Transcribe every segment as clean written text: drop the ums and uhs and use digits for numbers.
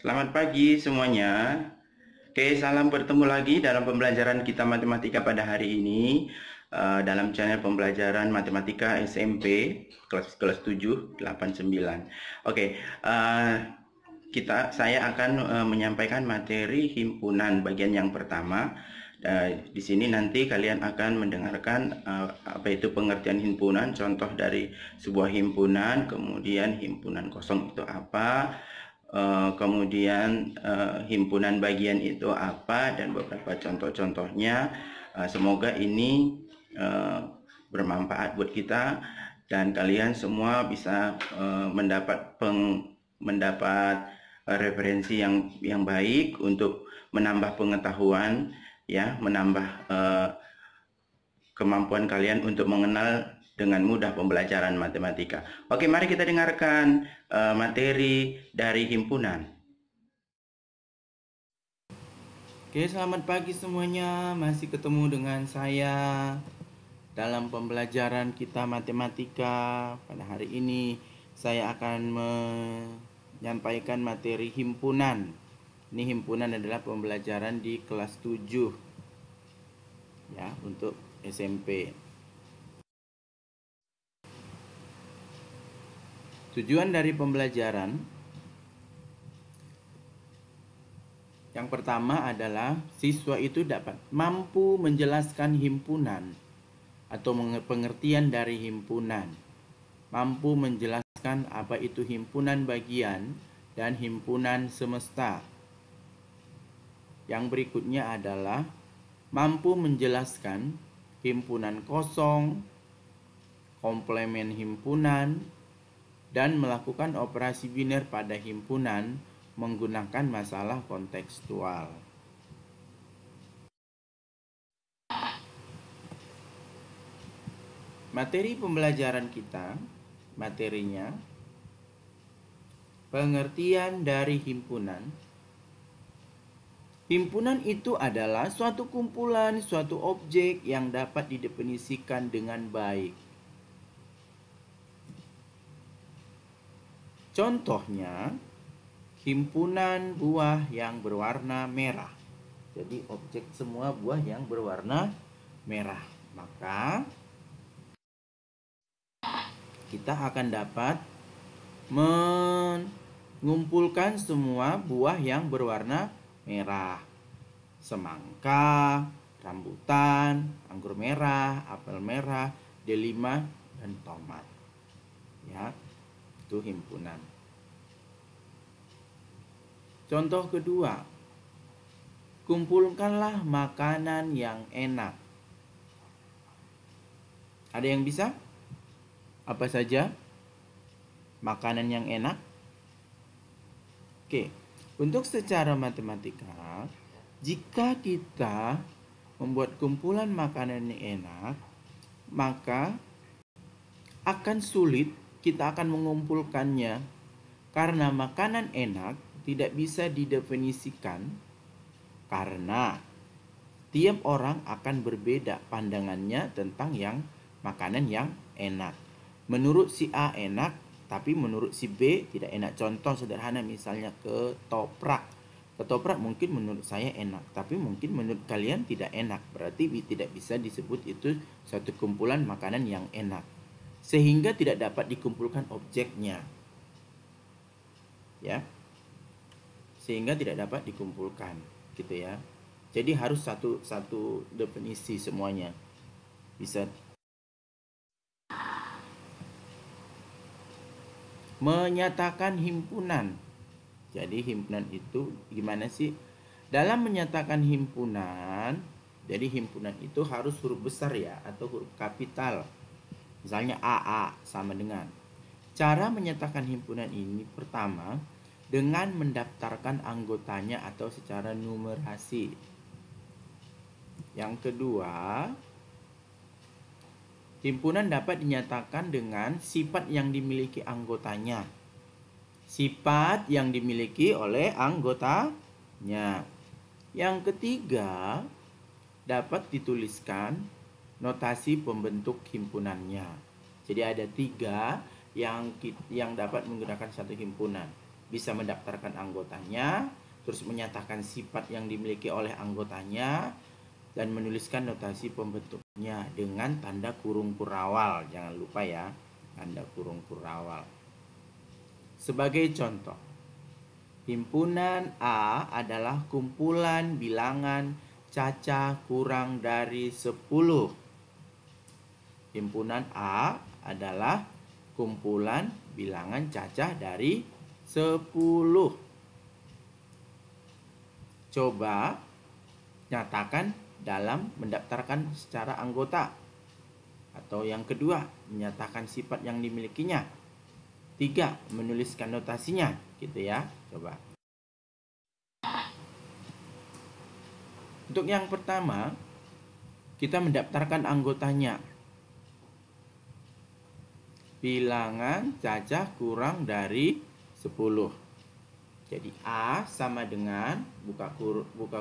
Selamat pagi semuanya. Oke, salam bertemu lagi dalam pembelajaran kita matematika pada hari ini dalam channel pembelajaran matematika SMP kelas 7, 8, 9. Oke, saya akan menyampaikan materi himpunan bagian yang pertama. Di sini nanti kalian akan mendengarkan apa itu pengertian himpunan, contoh dari sebuah himpunan, kemudian himpunan kosong itu apa, kemudian himpunan bagian itu apa, dan beberapa contoh-contohnya. Semoga ini bermanfaat buat kita dan kalian semua bisa mendapat referensi yang baik untuk menambah pengetahuan, ya, menambah kemampuan kalian untuk mengenal dengan mudah pembelajaran matematika. Oke, mari kita dengarkan materi dari himpunan. Oke, selamat pagi semuanya. Masih ketemu dengan saya dalam pembelajaran kita matematika. Pada hari ini saya akan menyampaikan materi himpunan. Ini himpunan adalah pembelajaran di kelas 7 ya, untuk SMP. Tujuan dari pembelajaran yang pertama adalah siswa itu dapat mampu menjelaskan himpunan atau pengertian dari himpunan, mampu menjelaskan apa itu himpunan bagian dan himpunan semesta. Yang berikutnya adalah mampu menjelaskan himpunan kosong, komplemen himpunan, dan melakukan operasi biner pada himpunan menggunakan masalah kontekstual. Materi pembelajaran kita, materinya pengertian dari himpunan. Himpunan itu adalah suatu kumpulan, suatu objek yang dapat didefinisikan dengan baik. Contohnya, himpunan buah yang berwarna merah. Jadi objek semua buah yang berwarna merah. Maka kita akan dapat mengumpulkan semua buah yang berwarna merah. Semangka, rambutan, anggur merah, apel merah, delima, dan tomat. Ya, itu himpunan. Contoh kedua, kumpulkanlah makanan yang enak. Ada yang bisa? Apa saja makanan yang enak? Oke, untuk secara matematika, jika kita membuat kumpulan makanan yang enak, maka akan sulit kita akan mengumpulkannya karena makanan enak tidak bisa didefinisikan karena tiap orang akan berbeda pandangannya tentang makanan yang enak. Menurut si A enak, tapi menurut si B tidak enak. Contoh sederhana misalnya ketoprak. Ketoprak mungkin menurut saya enak, tapi mungkin menurut kalian tidak enak. Berarti tidak bisa disebut itu suatu kumpulan makanan yang enak. Sehingga tidak dapat dikumpulkan objeknya. Ya. Sehingga tidak dapat dikumpulkan, gitu ya. Jadi harus satu definisi semuanya. Bisa menyatakan himpunan. Jadi himpunan itu gimana sih? Dalam menyatakan himpunan, jadi himpunan itu harus huruf besar ya, atau huruf kapital. Misalnya AA sama dengan. Cara menyatakan himpunan ini pertama dengan mendaftarkan anggotanya atau secara numerasi. Yang kedua, himpunan dapat dinyatakan dengan sifat yang dimiliki anggotanya. Sifat yang dimiliki oleh anggotanya. Yang ketiga, dapat dituliskan notasi pembentuk himpunannya. Jadi ada 3 yang dapat menggunakan satu himpunan. bisa mendaftarkan anggotanya, terus menyatakan sifat yang dimiliki oleh anggotanya, dan menuliskan notasi pembentuknya dengan tanda kurung kurawal. Jangan lupa ya, tanda kurung kurawal. Sebagai contoh, himpunan A adalah kumpulan bilangan cacah kurang dari 10. Himpunan A adalah kumpulan bilangan cacah dari 10. Coba nyatakan dalam mendaftarkan secara anggota. Atau yang kedua, menyatakan sifat yang dimilikinya. 3, menuliskan notasinya, gitu ya. Coba. Untuk yang pertama, kita mendaftarkan anggotanya. Bilangan cacah kurang dari 10. Jadi A sama dengan buka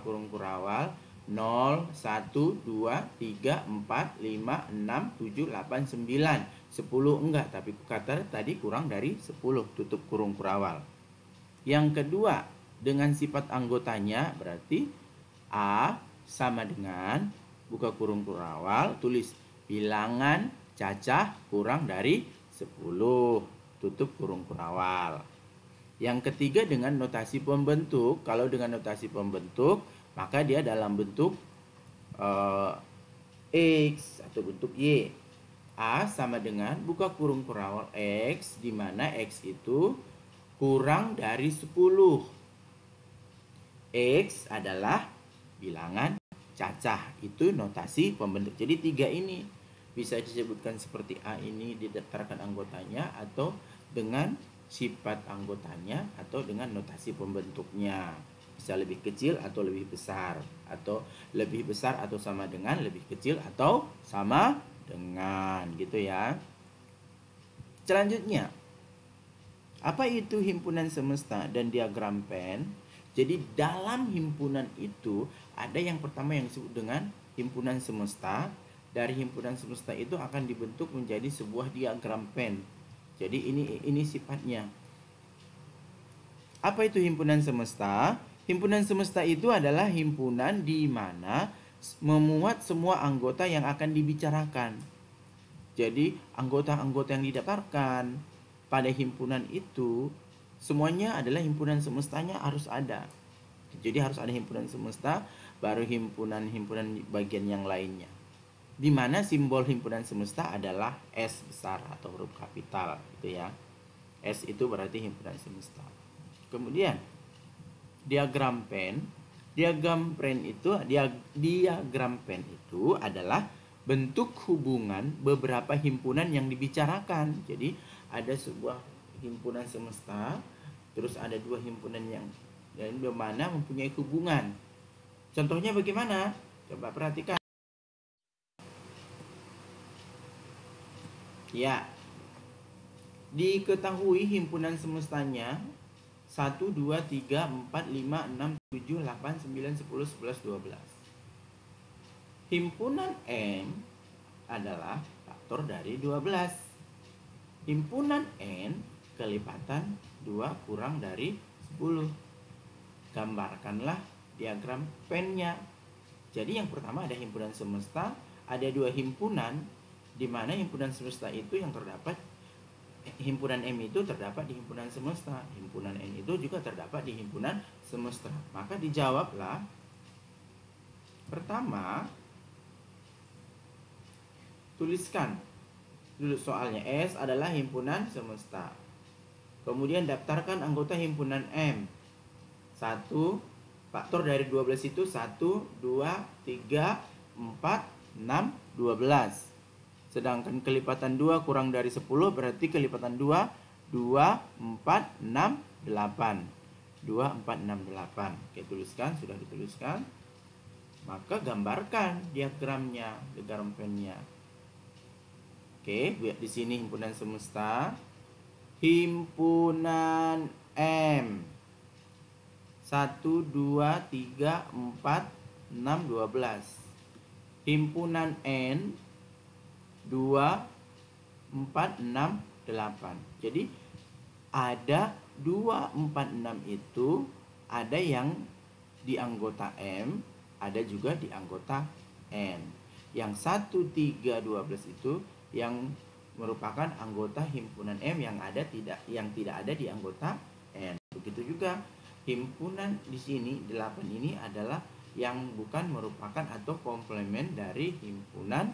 kurung kurawal 0, 1, 2, 3, 4, 5, 6, 7, 8, 9. 10 enggak, tapi kata tadi kurang dari 10, tutup kurung kurawal. Yang kedua, dengan sifat anggotanya berarti A sama dengan buka kurung kurawal, tulis bilangan cacah kurang dari 10, tutup kurung kurawal. Yang ketiga dengan notasi pembentuk. Kalau dengan notasi pembentuk, maka dia dalam bentuk X atau bentuk Y. A sama dengan buka kurung kurawal X, di mana X itu kurang dari 10. X adalah bilangan cacah. Itu notasi pembentuk. Jadi 3 ini bisa disebutkan seperti A ini didaftarkan anggotanya, atau dengan sifat anggotanya, atau dengan notasi pembentuknya. Bisa lebih kecil atau lebih besar, atau lebih besar atau sama dengan, lebih kecil atau sama dengan, gitu ya. Selanjutnya, apa itu himpunan semesta dan diagram Venn? Jadi dalam himpunan itu ada yang pertama yang disebut dengan himpunan semesta. Dari himpunan semesta itu akan dibentuk menjadi sebuah diagram Venn. Jadi ini sifatnya. Apa itu himpunan semesta? Himpunan semesta itu adalah himpunan di mana memuat semua anggota yang akan dibicarakan. Jadi anggota-anggota yang didaftarkan pada himpunan itu semuanya adalah himpunan semestanya harus ada. Jadi harus ada himpunan semesta, baru himpunan bagian yang lainnya. Di mana simbol himpunan semesta adalah S besar atau huruf kapital, gitu ya. S itu berarti himpunan semesta. Kemudian diagram Venn. Diagram Venn itu adalah bentuk hubungan beberapa himpunan yang dibicarakan. Jadi ada sebuah himpunan semesta, terus ada 2 himpunan yang mana mempunyai hubungan. Contohnya bagaimana? Coba perhatikan. Ya, diketahui himpunan semestanya 1, 2, 3, 4, 5, 6, 7, 8, 9, 10, 11, 12. Himpunan M adalah faktor dari 12. Himpunan N kelipatan 2 kurang dari 10. Gambarkanlah diagram Venn-nya. Jadi yang pertama ada himpunan semesta, ada 2 himpunan, di mana himpunan semesta itu yang terdapat, himpunan M itu terdapat di himpunan semesta, himpunan N itu juga terdapat di himpunan semesta. Maka dijawablah. Pertama, tuliskan dulu soalnya. S adalah himpunan semesta. Kemudian daftarkan anggota himpunan M. 1, faktor dari 12 itu 1, 2, 3, 4, 6, 12. Sedangkan kelipatan 2 kurang dari 10 berarti kelipatan 2, 2, 4, 6, 8. 2, 4, 6, 8. Oke, tuliskan, sudah dituliskan. Maka gambarkan diagramnya, diagram Venn-nya. Oke, lihat di sini himpunan semesta. Himpunan M. 1, 2, 3, 4, 6, 12. Himpunan N 2, 4, 6, 8. Jadi ada 2, 4, 6 itu ada yang di anggota M, ada juga di anggota N. Yang 1, 3, 12 itu yang merupakan anggota himpunan M yang tidak ada di anggota N. Begitu juga himpunan di sini 8 ini adalah yang bukan merupakan atau komplement dari himpunan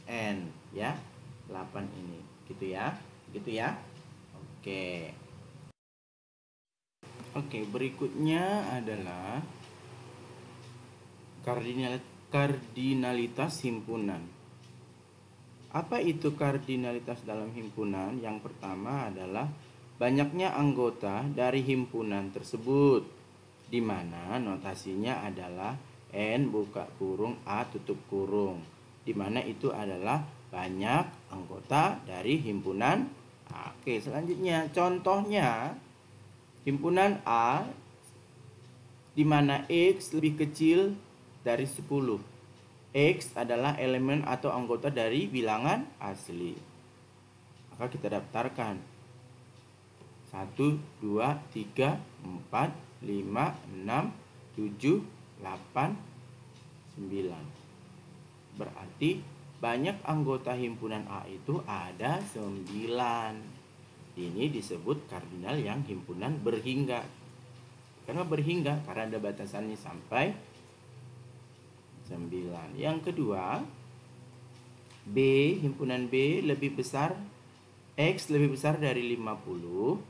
N ya. 8 ini gitu ya. Oke, berikutnya adalah kardinalitas himpunan. Apa itu kardinalitas dalam himpunan? Yang pertama adalah banyaknya anggota dari himpunan tersebut, di mana notasinya adalah N buka kurung A tutup kurung, di mana itu adalah banyak anggota dari himpunan A. Oke, selanjutnya contohnya himpunan A di mana X lebih kecil dari 10. X adalah elemen atau anggota dari bilangan asli. Maka kita daftarkan 1, 2, 3, 4, 5, 6, 7, 8, 9. Berarti banyak anggota himpunan A itu ada 9. Ini disebut kardinal yang himpunan berhingga. Kenapa berhingga? Karena ada batasannya sampai 9. Yang kedua, B, himpunan B lebih besar, X lebih besar dari 50,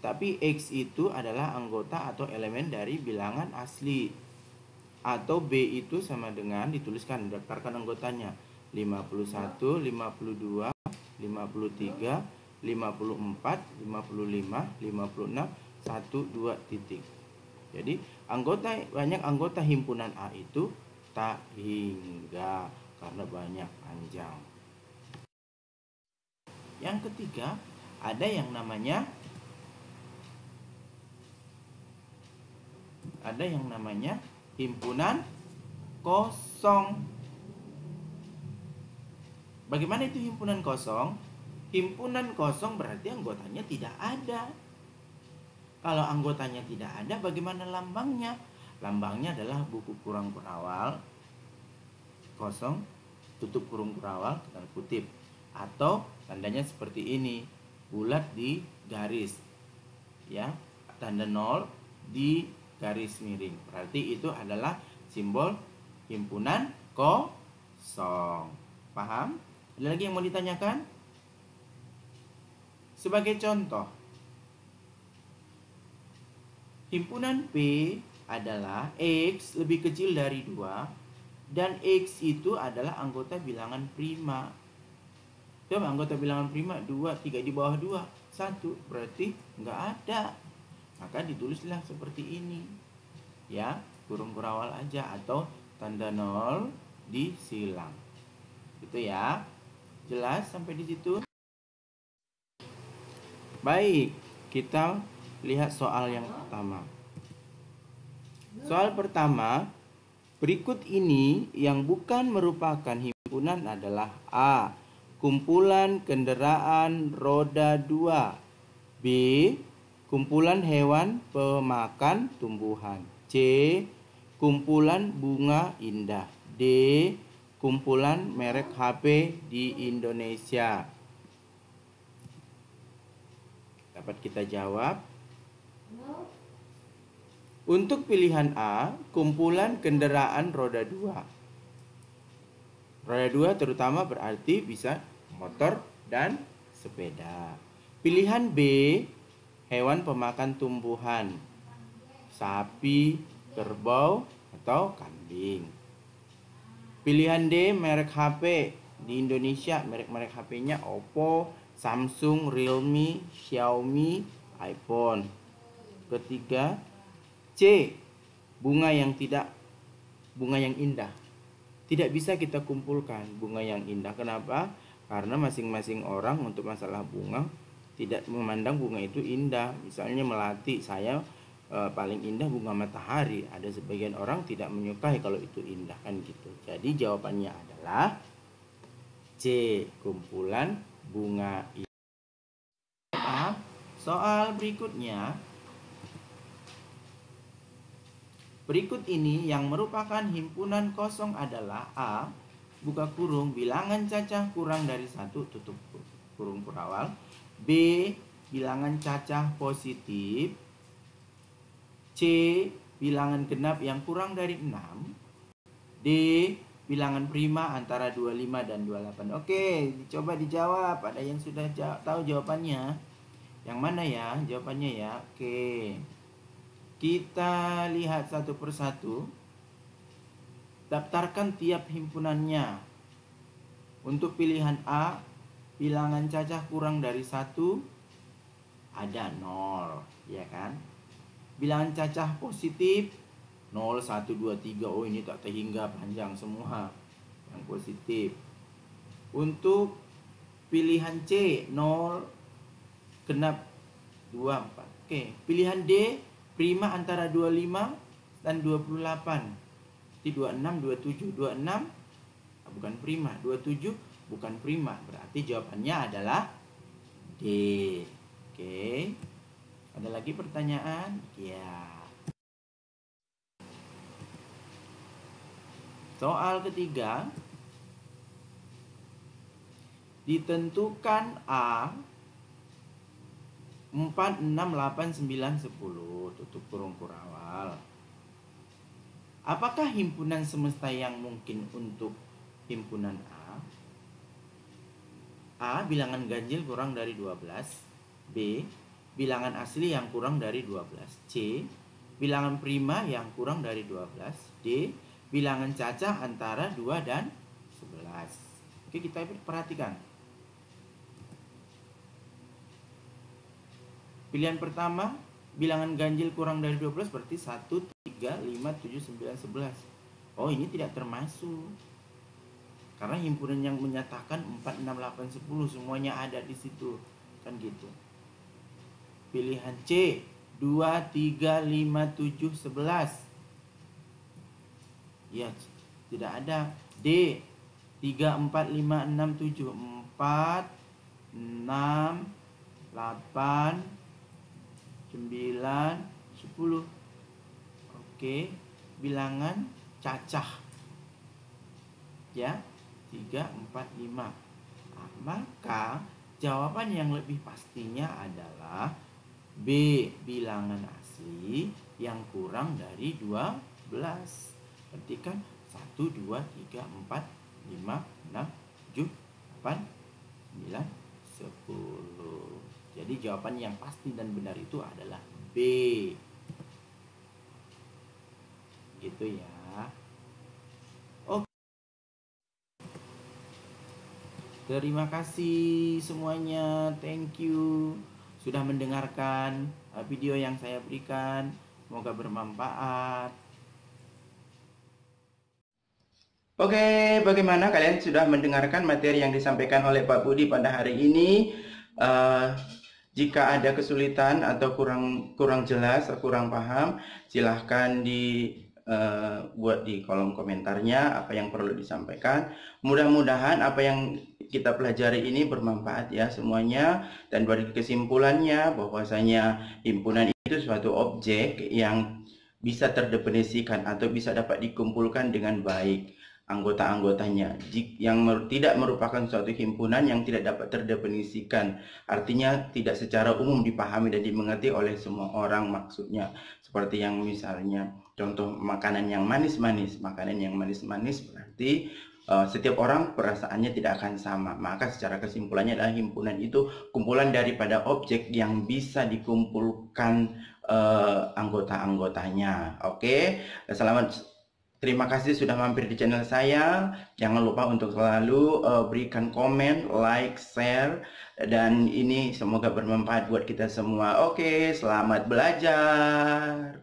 tapi X itu adalah anggota atau elemen dari bilangan asli. Atau B itu sama dengan, dituliskan, daftarkan anggotanya 51, 52, 53, 54, 55, 56, 1, 2 titik. Jadi banyak anggota himpunan A itu tak hingga karena banyak panjang. Yang ketiga, ada yang namanya himpunan kosong. Bagaimana itu himpunan kosong? Himpunan kosong berarti anggotanya tidak ada. Kalau anggotanya tidak ada, bagaimana lambangnya? Lambangnya adalah buku kurung kurawal kosong, tutup kurung kurawal, tanda kutip, atau tandanya seperti ini, bulat di garis, ya, tanda 0 di garis miring. Berarti itu adalah simbol himpunan kosong. Paham? Ada lagi yang mau ditanyakan? Sebagai contoh, himpunan P adalah X lebih kecil dari 2 dan X itu adalah anggota bilangan prima. Coba anggota bilangan prima 2, 3 di bawah 2, 1, berarti nggak ada. Maka ditulislah seperti ini. Ya, kurung kurawal aja atau tanda 0 disilang. Gitu ya. Jelas sampai di situ? Baik, kita lihat soal yang pertama. Soal pertama, berikut ini yang bukan merupakan himpunan adalah A, kumpulan kendaraan roda 2, B, kumpulan hewan pemakan tumbuhan, C, kumpulan bunga indah, D, kumpulan merek HP di Indonesia. Dapat kita jawab. Untuk pilihan A, kumpulan kendaraan roda 2. Roda 2 terutama berarti bisa motor dan sepeda. Pilihan B, hewan pemakan tumbuhan, sapi, kerbau, atau kambing. Pilihan D, merek HP di Indonesia, merek-merek HP-nya Oppo, Samsung, Realme, Xiaomi, iPhone. Ketiga, C, bunga yang indah. Tidak bisa kita kumpulkan bunga yang indah. Kenapa? Karena masing-masing orang untuk masalah bunga tidak memandang bunga itu indah. Misalnya melati, saya paling indah bunga matahari. Ada sebagian orang tidak menyukai kalau itu indah, kan gitu. Jadi jawabannya adalah C, kumpulan bunga indah. Soal berikutnya. Berikut ini yang merupakan himpunan kosong adalah A. Buka kurung bilangan cacah kurang dari 1 tutup kurung awal. B. Bilangan cacah positif. C. Bilangan genap yang kurang dari 6. D. Bilangan prima antara 25 dan 28. Oke, coba dijawab. Ada yang sudah tahu jawabannya? Yang mana ya jawabannya ya? Oke. Kita lihat satu persatu. Daftarkan tiap himpunannya. Untuk pilihan A, bilangan cacah kurang dari 1 ada 0, ya kan? Bilangan cacah positif 0, 1, 2, 3. Oh, ini tak terhingga, panjang semua yang positif. Untuk pilihan C, 0, genap 2, 4. Oke, pilihan D, prima antara 25 dan 28. Di 26, 27, 26 bukan prima, 27 bukan prima. Berarti jawabannya adalah D. Oke. Ada lagi pertanyaan? Ya. Soal ketiga. Ditentukan A 4, 6, 8, 9, 10 tutup kurung awal. Apakah himpunan semesta yang mungkin untuk himpunan A? A. Bilangan ganjil kurang dari 12. B. Bilangan asli yang kurang dari 12. C. Bilangan prima yang kurang dari 12. D. Bilangan cacah antara 2 dan 11. Oke, kita perhatikan. Pilihan pertama, bilangan ganjil kurang dari 12 berarti 1, 3, 5, 7, 9, 11. Oh, ini tidak termasuk. Karena himpunan yang menyatakan 4, 6, 8, 10 semuanya ada di situ. Kan gitu. Pilihan C, 2, 3, 5, 7, 11. Ya, tidak ada. D, 3, 4, 5, 6, 7. 4, 6, 8, 9, 10. Oke, bilangan cacah. Ya, 3, 4, 5. Nah, maka jawaban yang lebih pastinya adalah B, bilangan asli yang kurang dari 12. Berarti kan 1, 2, 3, 4, 5, 6, 7, 8, 9, 10. Jadi jawaban yang pasti dan benar itu adalah B. Gitu ya. Oke. Terima kasih semuanya. Thank you sudah mendengarkan video yang saya berikan. Semoga bermanfaat. Oke, bagaimana kalian sudah mendengarkan materi yang disampaikan oleh Pak Budi pada hari ini? Jika ada kesulitan atau kurang jelas, kurang paham, silahkan buat di kolom komentarnya apa yang perlu disampaikan. Mudah-mudahan apa yang kita pelajari ini bermanfaat ya semuanya, dan dari kesimpulannya bahwasanya himpunan itu suatu objek yang bisa terdefinisikan atau bisa dapat dikumpulkan dengan baik anggota-anggotanya. Yang tidak merupakan suatu himpunan yang tidak dapat terdefinisikan, artinya tidak secara umum dipahami dan dimengerti oleh semua orang. Maksudnya seperti yang misalnya contoh makanan yang manis-manis. Makanan yang manis-manis berarti setiap orang perasaannya tidak akan sama. Maka secara kesimpulannya adalah himpunan itu kumpulan daripada objek yang bisa dikumpulkan anggota-anggotanya. Oke, terima kasih sudah mampir di channel saya. Jangan lupa untuk selalu berikan komen, like, share, dan ini semoga bermanfaat buat kita semua. Oke, selamat belajar.